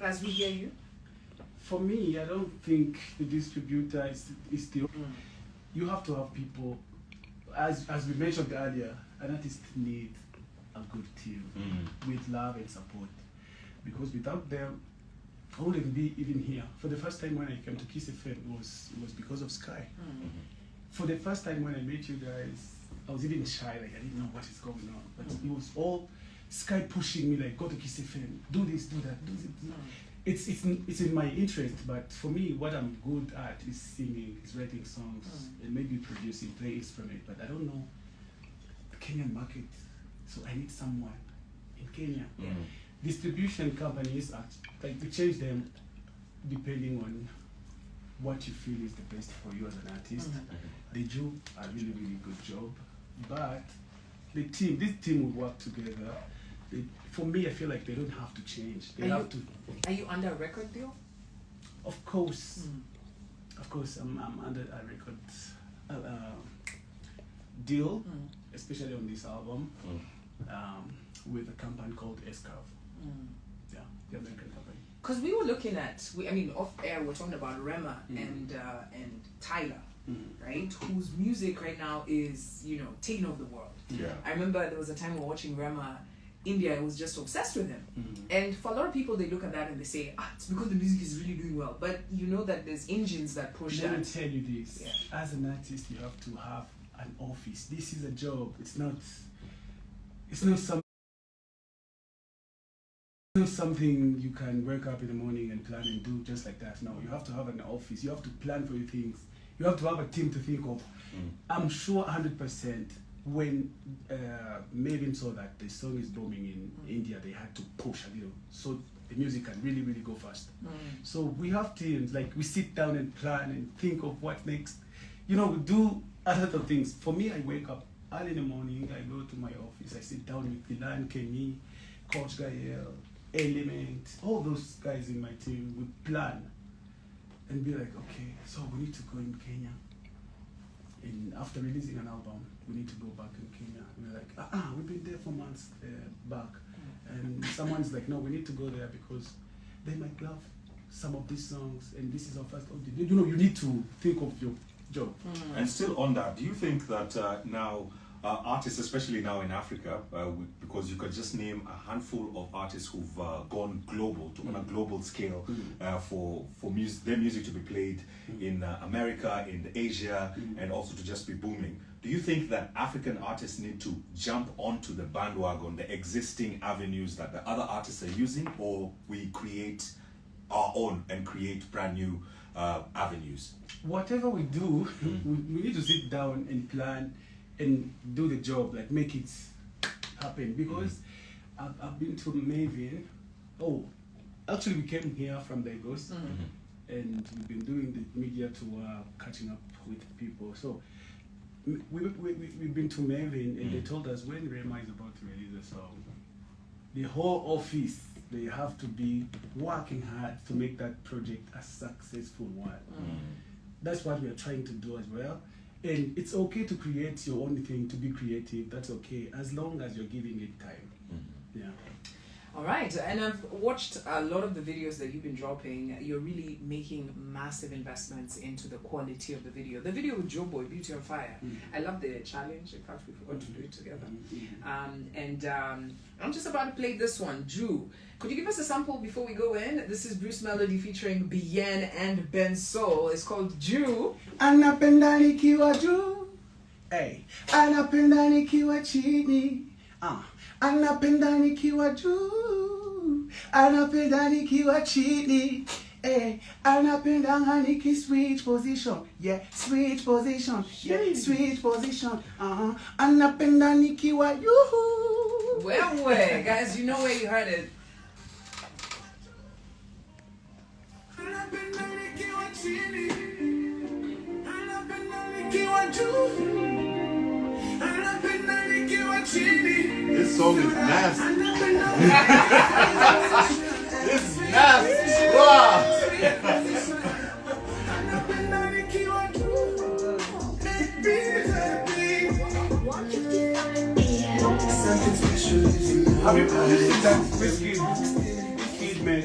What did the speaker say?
as we hear you? For me, I don't think the distributor is the. You have to have people, as we mentioned earlier, an artist needs a good team with love and support, because without them, I wouldn't be even here. For the first time when I came to Kiss FM, it was because of Sky. For the first time when I met you guys, I was even shy, like I didn't know what is going on. But it was all Sky pushing me, like, go to Kiss FM, do this, do that, do this. It's in my interest, but for me, what I'm good at is singing, is writing songs, and maybe producing, play instrument. But I don't know the Kenyan market, so I need someone in Kenya. Distribution companies are like, we change them depending on what you feel is the best for you as an artist. They do a really, really good job, but this team will work together. For me, I feel like they don't have to change. Are you under a record deal? Of course. Of course, I'm under a record deal, especially on this album, with a company called Escav. Yeah, the American company. Because we were looking at, off air, we're talking about Rema and Tyler, right? Whose music right now is, taking over the world. Yeah. I remember there was a time we were watching Rema. India was just obsessed with him. And for a lot of people, they look at that and they say, it's because the music is really doing well. But you know that there's engines that push that. Let me tell you this. Yeah. As an artist, you have to have an office. This is a job. It's not something you can wake up in the morning and plan and do just like that. No, you have to have an office. You have to plan for your things. You have to have a team to think of. I'm sure 100%. When Maven saw that the song is booming in India, they had to push a little so the music can really, really go fast. So we have teams, like we sit down and plan and think of what next. We do a lot of things. For me, I wake up early in the morning, I go to my office, I sit down with Dylan, Kenny, Coach Gael, Element, all those guys in my team. We plan and be like, okay, so we need to go in Kenya. And after releasing an album, we need to go back in Kenya. We're like, we've been there for months back. And someone's like, no, we need to go there because they might love some of these songs and this is our first audience. You need to think of your job. And still on that, do you think that now artists, especially now in Africa, because you could just name a handful of artists who've gone global, on a global scale, for their music to be played in America, in Asia, and also to just be booming. Do you think that African artists need to jump onto the bandwagon, the existing avenues that the other artists are using, or we create our own and create brand new avenues? Whatever we do, we need to sit down and plan and do the job, like make it happen. Because I've been to Maven. Actually we came here from Lagos, and we've been doing the media tour, catching up with people. So we've been to Maven, and they told us when Rema is about to release a song, the whole office, they have to be working hard to make that project a successful one. That's what we are trying to do as well. And it's okay to create your own thing, to be creative. That's okay, as long as you're giving it time. Yeah. All right, and I've watched a lot of the videos that you've been dropping. You're really making massive investments into the quality of the video. The video with Joe Boy, Beauty on Fire. I love the challenge. In fact, we forgot to do it together. I'm just about to play this one, Drew. Could you give us a sample before we go in? This is Bruce Melody featuring Bien and Ben Soul. It's called Drew. Anapenda nikiwa juu, anapenda nikiwa chini, anapenda nikiwa juu, anapenda nikiwa chini, anapenda niki switch position, switch position, switch position, anapenda nikiwa juu. Well, guys, you know where you heard it. This song is nasty. This is nasty. Wow. Have you seen that Whiskey man?